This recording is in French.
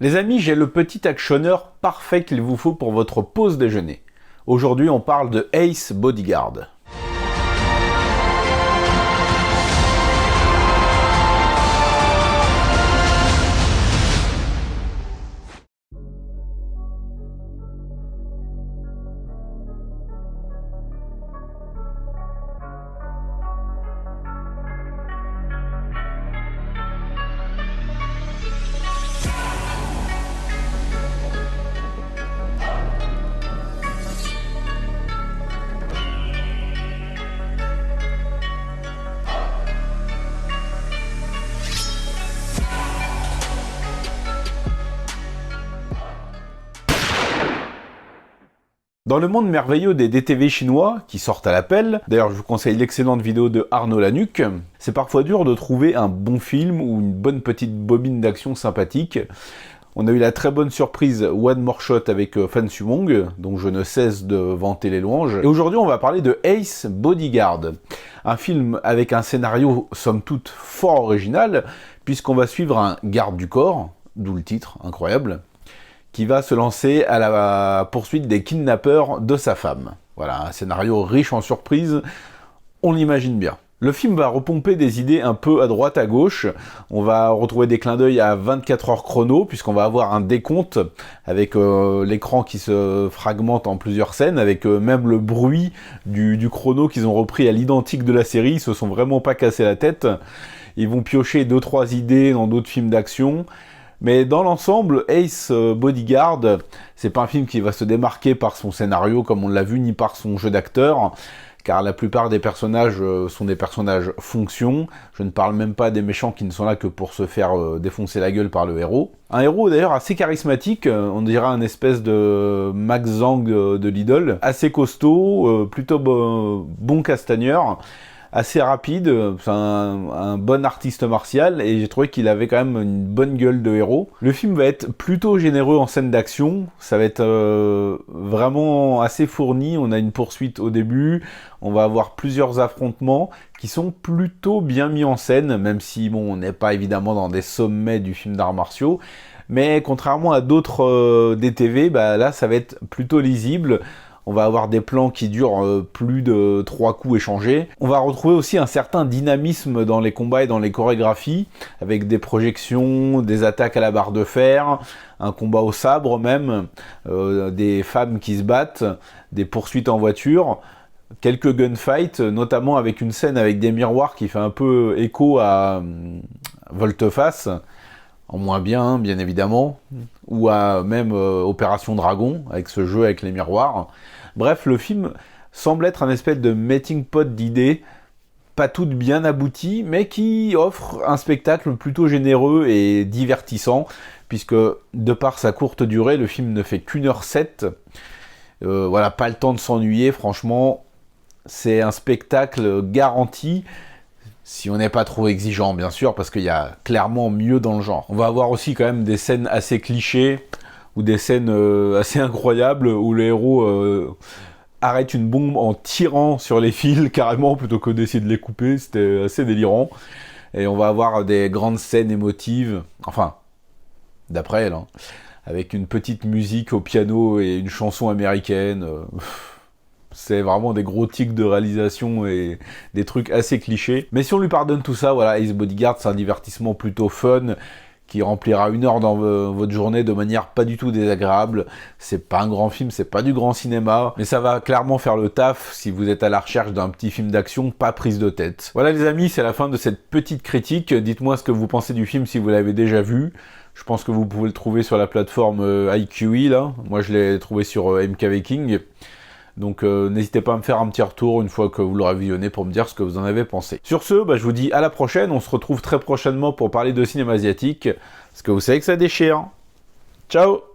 Les amis, j'ai le petit actionneur parfait qu'il vous faut pour votre pause déjeuner. Aujourd'hui, on parle de Ace Bodyguard. Dans le monde merveilleux des DTV chinois, qui sortent à l'appel, d'ailleurs je vous conseille l'excellente vidéo de Arnaud Lanuc, c'est parfois dur de trouver un bon film ou une bonne petite bobine d'action sympathique. On a eu la très bonne surprise One More Shot avec Fan Sumong, dont je ne cesse de vanter les louanges. Et aujourd'hui on va parler de Ace Bodyguard, un film avec un scénario somme toute fort original, puisqu'on va suivre un garde du corps, d'où le titre, incroyable, qui va se lancer à la poursuite des kidnappeurs de sa femme. Voilà, un scénario riche en surprises, on l'imagine bien. Le film va repomper des idées un peu à droite à gauche, on va retrouver des clins d'œil à 24 heures chrono, puisqu'on va avoir un décompte avec l'écran qui se fragmente en plusieurs scènes, avec même le bruit du chrono qu'ils ont repris à l'identique de la série, ils se sont vraiment pas cassé la tête, ils vont piocher 2-3 idées dans d'autres films d'action. Mais dans l'ensemble, Ace Bodyguard, c'est pas un film qui va se démarquer par son scénario, comme on l'a vu, ni par son jeu d'acteur, car la plupart des personnages sont des personnages fonction. Je ne parle même pas des méchants qui ne sont là que pour se faire défoncer la gueule par le héros. Un héros d'ailleurs assez charismatique, on dirait un espèce de Max Zhang de Lidl, assez costaud, plutôt bon castagneur, assez rapide, c'est un bon artiste martial, et j'ai trouvé qu'il avait quand même une bonne gueule de héros. Le film va être plutôt généreux en scène d'action, ça va être vraiment assez fourni, on a une poursuite au début, on va avoir plusieurs affrontements qui sont plutôt bien mis en scène, même si bon, on n'est pas évidemment dans des sommets du film d'arts martiaux, mais contrairement à d'autres DTV, bah là ça va être plutôt lisible. On va avoir des plans qui durent plus de 3 coups échangés. On va retrouver aussi un certain dynamisme dans les combats et dans les chorégraphies, avec des projections, des attaques à la barre de fer, un combat au sabre même, des femmes qui se battent, des poursuites en voiture, quelques gunfights, notamment avec une scène avec des miroirs qui fait un peu écho à Volte-Face, en moins bien, bien évidemment, ou à même Opération Dragon, avec ce jeu avec les miroirs. Bref, le film semble être un espèce de melting pot d'idées, pas toutes bien abouties, mais qui offre un spectacle plutôt généreux et divertissant, puisque de par sa courte durée, le film ne fait qu'1h07. Voilà, pas le temps de s'ennuyer, franchement, c'est un spectacle garanti, si on n'est pas trop exigeant, bien sûr, parce qu'il y a clairement mieux dans le genre. On va avoir aussi quand même des scènes assez clichés, ou des scènes assez incroyables, où le héros arrête une bombe en tirant sur les fils, carrément, plutôt que d'essayer de les couper. C'était assez délirant. Et on va avoir des grandes scènes émotives, enfin, d'après elle, hein, avec une petite musique au piano et une chanson américaine. C'est vraiment des gros tics de réalisation et des trucs assez clichés. Mais si on lui pardonne tout ça, voilà, Ace Bodyguard, c'est un divertissement plutôt fun, qui remplira 1 heure dans votre journée de manière pas du tout désagréable. C'est pas un grand film, c'est pas du grand cinéma, mais ça va clairement faire le taf si vous êtes à la recherche d'un petit film d'action, pas prise de tête. Voilà les amis, c'est la fin de cette petite critique. Dites-moi ce que vous pensez du film si vous l'avez déjà vu. Je pense que vous pouvez le trouver sur la plateforme iQIYI, là. Moi je l'ai trouvé sur MKV King. Donc n'hésitez pas à me faire un petit retour une fois que vous l'aurez visionné pour me dire ce que vous en avez pensé. Sur ce, je vous dis à la prochaine, on se retrouve très prochainement pour parler de cinéma asiatique, parce que vous savez que ça déchire. Ciao!